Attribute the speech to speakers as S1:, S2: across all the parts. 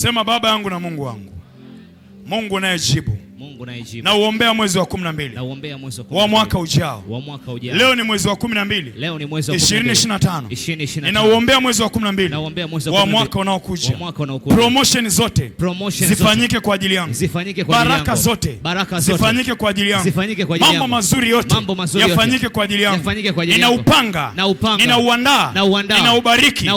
S1: Sema Baba yangu na Mungu wangu. Mungu unayejibu. Na uombea mwezi wa 12 wa mwaka ujao. Leo ni mwezi wa 12. 2025. Ninauombea mwezi wa 12 wa mwaka unaokuja. Promotion zote zifanyike kwa ajili yangu. Baraka zote zifanyike kwa ajili yangu. Mambo mazuri yote yafanyike kwa ajili yangu. Ninaupanga, ninauandaa, ninaubariki.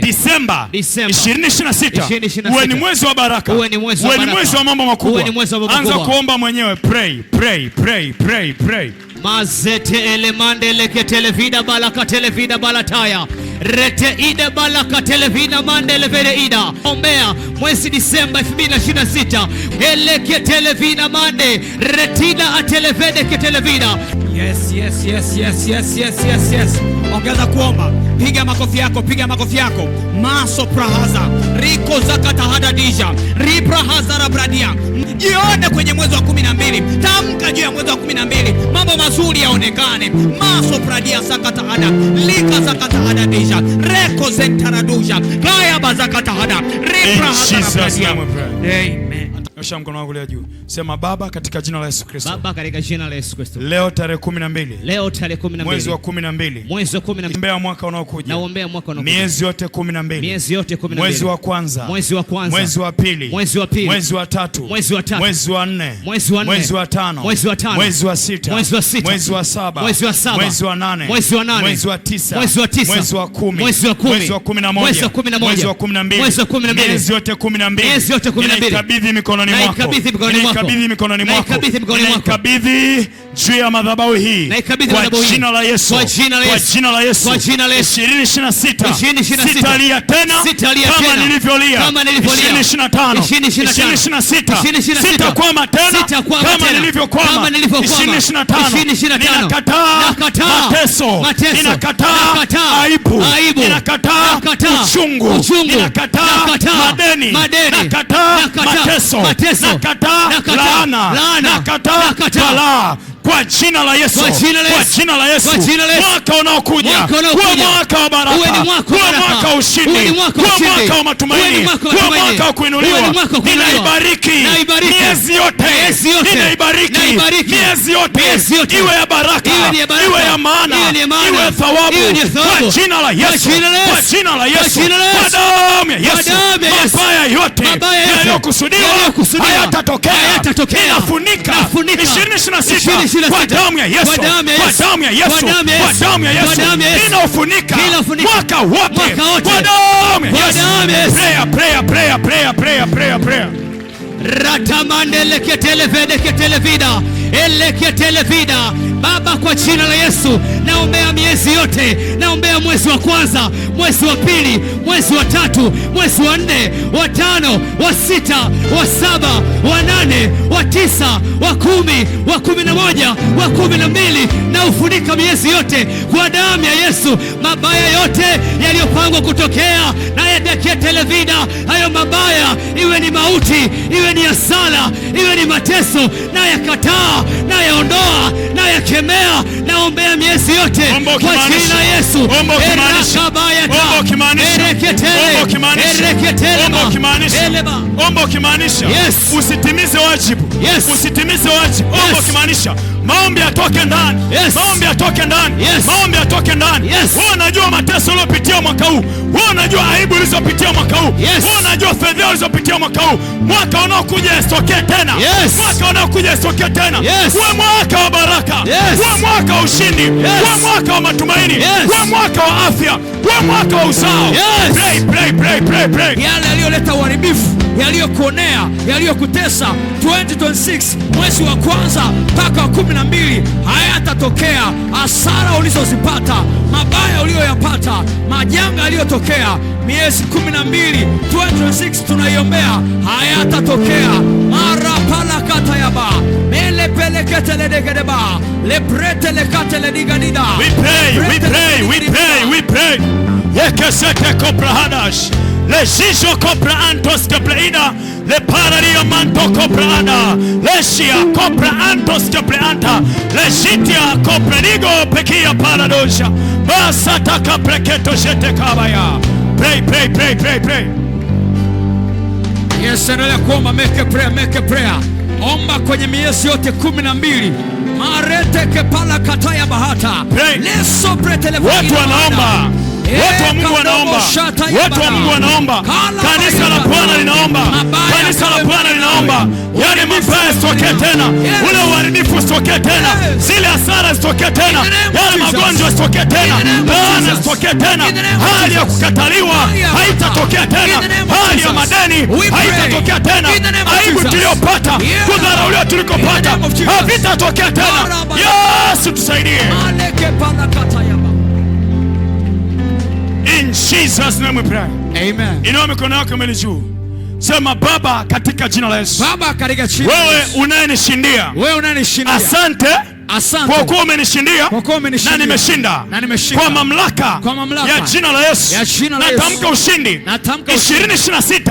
S1: Disemba 2026 uwe ni mwezi wa baraka. Uwe ni mwezi wa mambo makubwa. Anza kuomba mwenyewe. Pray.
S2: Mazete elemande leke televida balaka televida balataya rete ide balaka televida mande levere ida. Ombea mwezi Disemba 2026 eleke televida mande retida atelevede ke televida. Yes. Ongeza kuomba. Piga makofi yako. Maso prahaza riko zakata hadadisha riprahaza rabradia. Jione kwenye mwezi wa 12. Tamka juu ya mwezi wa 12. Mambo mazuri yaonekane. Maso pradia zakata hada lika zakata hadadisha reko zentaradusha kaya bazakata hada riprahaza rabradia. Amen.
S1: Nyosha mkono wako kulia juu. Sema Baba katika jina la Yesu Kristo.
S2: Baba katika jina la Yesu Kristo.
S1: Leo tarehe 12.
S2: Mwezi wa
S1: 12. Naombea mwaka unaokuja. Miezi yote 12. Mwezi wa kwanza. Mwezi wa pili. Mwezi wa tatu. Mwezi wa nne. Mwezi wa tano. Mwezi wa sita. Mwezi wa saba. Mwezi wa nane. Mwezi wa tisa. Mwezi wa 10. Mwezi wa 11. Mwezi wa 12. Miezi yote 12. Ninakabidhi mikononi mwako. Ninakabidhi juu ya madhabahu hii kwa jina la Yesu. Kwa jina la Yesu. 2026 sitalia tena kama nilivyolia. 2025 2026 sitakwama tena kama nilivyokwama. 2025 ninakataa mateso, ninakataa aibu, ninakataa uchungu, ninakataa madeni, nakataa mateso, nakataa laana, nakataa balaa. Kwa jina la Yesu. Mwaka unaokuja huwa mwaka wa baraka, huwa mwaka wa ushindi, huwa mwaka wa matumaini, huwa mwaka wa kuinuliwa. Ninaibariki miezi yote, ninaibariki miezi yote, iwe ya baraka, iwe ya maana, iwe thawabu. Kwa jina la Yesu, kwa jina la Yesu, kwa damu ya Yesu, mabaya yote yaliyokusudiwa hayatatokea. Ninafunika 2026 kwa damu ya Yesu, kwa damu ya Yesu, kwa damu ya Yesu. Ninafunika mwaka wote kwa damu ya Yesu. Prayer.
S2: Ratamande leke televede ke televida eleke televida. Baba, kwa jina la Yesu naombea miezi yote. Naombea mwezi wa kwanza, mwezi wa pili, mwezi wa tatu, mwezi wa nne, wa tano, wa sita, wa saba, wa nane, wa tisa, wa 10, wa 11, wa 12. Na ufunika miezi yote kwa damu ya Yesu. Mabaya yote yaliyopangwa kutokea na yadeke televida, hayo mabaya, iwe ni mauti, iwe ni hasara, iwe ni mateso, na yakataa, na yaondoa, na yakemea. Naombea miezi yote kwa jina la Yesu.
S1: Omba ukimaanisha usitimize wajibu. Usitimize wajibu. Omba ukimaanisha maombi yatoke ndani. Maombi yatoke ndani. Maombi yatoke ndani. Wewe unajua mateso uliyopitia mwaka huu. Wewe unajua aibu ulizopitia mwaka huu. Wewe unajua fedha ulizopitia mwaka huu. Mwaka unaokuja isitokee tena. Mwaka unaokuja isitokee tena. Wewe mwaka wa baraka. Wewe mwaka wa ushindi. Wewe mwaka wa matumaini. Wewe mwaka wa afya. Wewe mwaka wa uzao. Pray.
S2: Yale yaliyoleta uharibifu, yaliyokuonea, yaliyokutesa 2026 mwezi wa kwanza mpaka wa 12 hayatatokea. Hasara ulizozipata, mabaya uliyoyapata, majanga yaliyotokea miezi 12 2026 tunaiombea hayatatokea. Mara pala kata yaba mele pelekete ledegedeba leprete lekate ledigadida.
S1: We pray. Yekesete koprahadash le shisho kopra antos kepleida le pararia manto koprahada le shia kopra antos kepleanta le shitia koprenigo pekia paradosha basata kapreketo shete kabaya. Pray.
S2: Yes, endelea kuomba, make a prayer, make a prayer. Omba kwenye miezi yote 12. Marete kepala kataya bahata.
S1: Leso pretelefoni. Watu wanaomba. Watu wa Mungu wanaomba. Watu wa Mungu wanaomba. Kanisa la Bwana linaomba. Kanisa la Bwana linaomba. Yale mabaya sitokee tena. Ule uharibifu sitokee tena. Zile hasara sitokee tena. Yale magonjwa sitokee tena. Laana sitokee tena. Hali ya kukataliwa haitatokea tena. Hali ya madeni haitatokea tena. Aibu tuliyopata, kudharauliwa tulikopata havitatokea tena. Yesu tusaidie. In Jesus name we pray.
S2: Amen.
S1: Inua mikono yako mbele juu. Sema Baba katika jina la Yesu.
S2: Baba katika jina la Yesu.
S1: Wewe unayenishindia.
S2: Wewe unayenishindia.
S1: Asante.
S2: Asante.
S1: Kwa kuwa umenishindia. Na nimeshinda. Kwa mamlaka ya jina la Yesu. Natamka ushindi.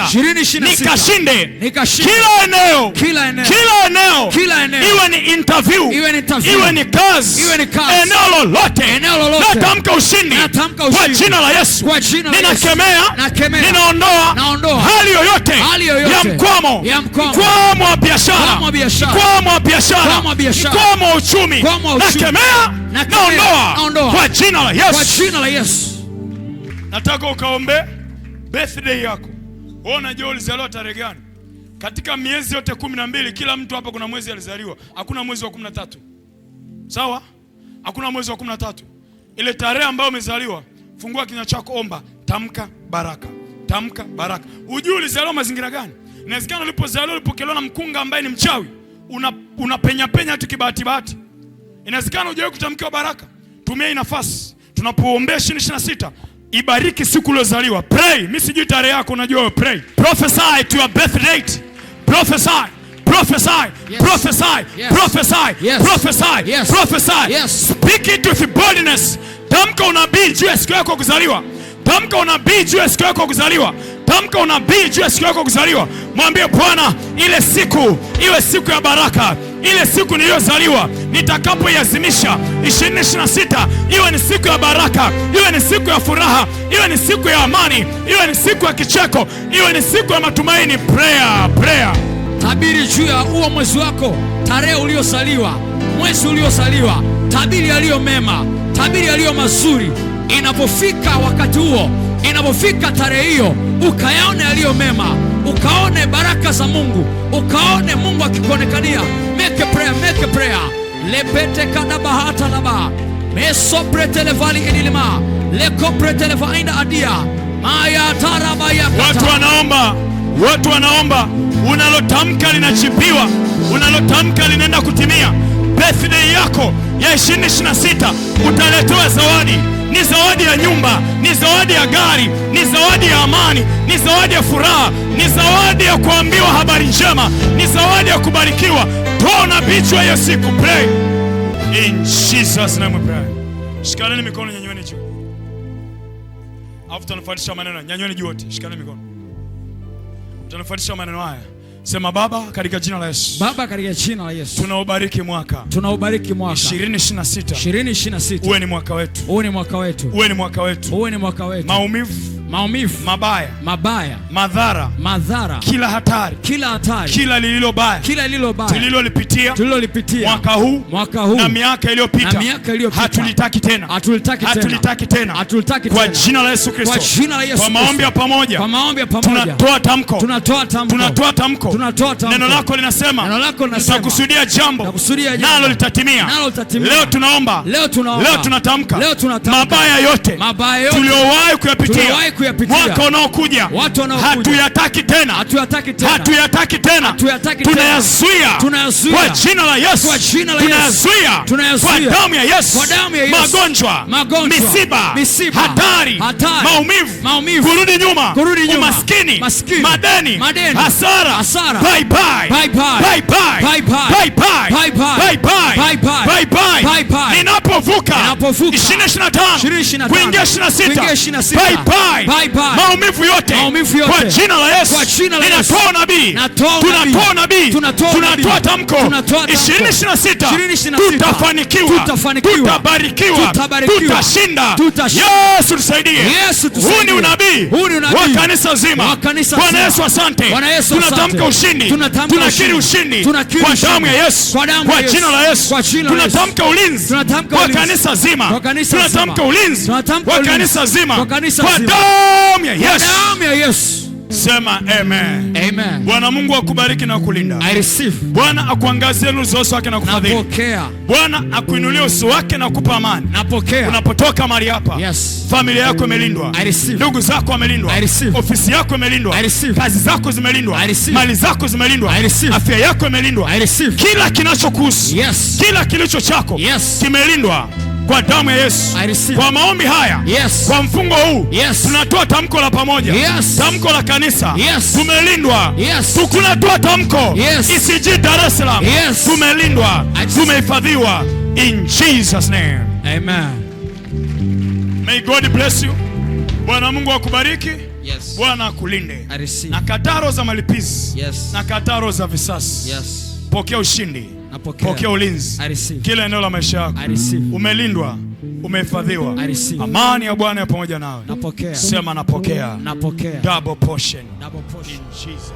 S1: 2026. Nikashinde. Kila eneo. Iwe ni interview. Iwe ni kazi. Eneo lolote. Natamka ushindi. Kwa jina la Yesu. Ninakemea. Ninaondoa hali yoyote ya mkwamo. Mkwamo wa biashara. Mkwamo wa biashara. Mkwamo wa uchumi. Nakemea, naondoa kwa jina la Yesu.
S2: Kwa jina la Yesu.
S1: Nataka ukaombe birthday yako. Wewe unajua ulizaliwa tarehe gani? Katika miezi yote 12 kila mtu hapa kuna mwezi alizaliwa. Hakuna mwezi wa 13. Sawa? Hakuna mwezi wa 13. Ile tarehe ambayo umezaliwa, fungua kinywa chako, omba, tamka baraka. Tamka baraka. Unajua ulizaliwa mazingira gani? Inawezekana ulipozaliwa ulipokelewa na mkunga ambaye ni mchawi. Unapenya tu kibahati bahati. Inawezekana hujawahi kutamkiwa baraka. Tumia hii nafasi. Tunapoombea 2026, ibariki siku uliyozaliwa. Pray. Mimi sijui tarehe yako, unajua wewe. Pray. Prophesy to your birth date. Prophesy. Prophesy. Yes. Prophesy. Yes. Prophesy. Yes. Prophesy. Yes. Prophesy. Yes. Speak it with boldness. Tamka unabii juu ya siku yako kuzaliwa. Tamka unabii juu ya siku yako kuzaliwa. Tamka unabii juu ya siku yako kuzaliwa. Mwambie Bwana, ile siku iwe siku ya baraka. Ile siku niliyozaliwa nitakapoiazimisha 2026 iwe ni siku ya baraka, iwe ni siku ya furaha, iwe ni siku ya amani, iwe ni siku ya kicheko, iwe ni siku ya matumaini. Prayer.
S2: Tabiri juu ya huo mwezi wako, tarehe uliyozaliwa, mwezi uliyozaliwa. Tabiri yaliyo mema, tabiri yaliyo mazuri. Inapofika wakati huo, inapofika tarehe hiyo, ukayaone yaliyo mema, ukaone baraka za Mungu, ukaone Mungu akikuonekania. Make a prayer, make a prayer. Lepete kada bahata laba. Mesopre televali edilima. Lekopre televaina adia. Maya taraba ya kata.
S1: Watu wanaomba. Unalotamka linachipiwa. Unalotamka linaenda kutimia. Birthday yako ya 2026 utaletewa zawadi. Ni zawadi ya nyumba, ni zawadi ya gari, ni zawadi ya amani, ni zawadi ya furaha, ni zawadi ya kuambiwa habari njema, ni zawadi ya kubarikiwa. Toa unabii juu ya siku. Pray. In Jesus name we pray. Shikaneni mikono, nyanyueni juu. Alafu tunafuatisha maneno. Nyanyueni juu wote. Shikaneni mikono. Tunafuatisha maneno haya. Sema Baba katika jina la Yesu.
S2: Baba katika jina la Yesu.
S1: Tunaubariki mwaka.
S2: 2026.
S1: Uwe ni mwaka wetu. Uwe ni mwaka wetu. Maumivu. Mabaya. Madhara. Kila hatari. Kila lililo baya. Tulilolipitia. Mwaka huu. Na miaka iliyopita. Hatulitaki tena. Kwa jina la Yesu Kristo. Kwa maombi ya pamoja. Tunatoa tamko. Neno lako linasema tutakusudia jambo nalo litatimia. Leo tunaomba. Leo tunatamka mabaya yote tuliowahi kuyapitia mwaka unaokuja hatuyataki tena. Tunayazuia kwa jina la Yesu. Tunayazuia kwa damu ya Yesu. Magonjwa, misiba, hatari, maumivu, kurudi nyuma, umaskini, madeni, hasara. Bye bye. Ninapovuka 2025 kuingia 26. Bye maumivu yote kwa jina la Yesu. Ninatoa unabii, tunatoa unabii, tunatoa tamko 2026 tutafanikiwa, tutabarikiwa, tutashinda. Yesu tusaidie. Huu ni unabii wa kanisa zima. Bwana Yesu asante. Tunatamka ushindi, tunakiri ushindi kwa damu ya Yesu, kwa jina la Yesu. Tunatamka ulinzi kwa kanisa zima, tunatamka ulinzi kwa kanisa zima kwa damu ya Yesu. Sema amen.
S2: Amen.
S1: Bwana Mungu akubariki na kulinda.
S2: I receive.
S1: Bwana akuangazie nuru za uso wake na kufadhili.
S2: Napokea.
S1: Bwana akuinulie uso wake na kukupa amani.
S2: Napokea.
S1: Unapotoka mahali hapa,
S2: yes,
S1: familia yako imelindwa.
S2: I receive.
S1: Ndugu zako wamelindwa.
S2: I receive.
S1: Ofisi yako imelindwa.
S2: I receive.
S1: Kazi zako zimelindwa.
S2: I receive.
S1: Mali zako zimelindwa.
S2: I receive.
S1: Afya yako imelindwa.
S2: I receive.
S1: Kila kinachokuhusu,
S2: yes,
S1: kila kilicho chako,
S2: yes,
S1: kimelindwa kwa damu ya Yesu.
S2: I receive.
S1: Kwa maombi haya,
S2: yes,
S1: kwa mfungo huu,
S2: yes,
S1: tunatoa tamko la pamoja,
S2: yes,
S1: tamko la kanisa,
S2: yes,
S1: tumelindwa,
S2: yes,
S1: tunatoa tamko,
S2: yes,
S1: ECG Dar es Salaam,
S2: yes,
S1: tumelindwa, tumehifadhiwa in Jesus name.
S2: Amen.
S1: May God bless you. Bwana Mungu akubariki.
S2: Yes.
S1: Bwana akulinde.
S2: I receive.
S1: Na kataro za malipizi,
S2: yes,
S1: na kataro za visasi,
S2: yes,
S1: pokea ushindi, pokea ulinzi. Kila eneo la maisha yako umelindwa, umehifadhiwa. Amani ya Bwana pamoja nawe.
S2: Napokea.
S1: Sema napokea.
S2: Napokea.
S1: Double portion.
S2: Double portion.
S1: In Jesus.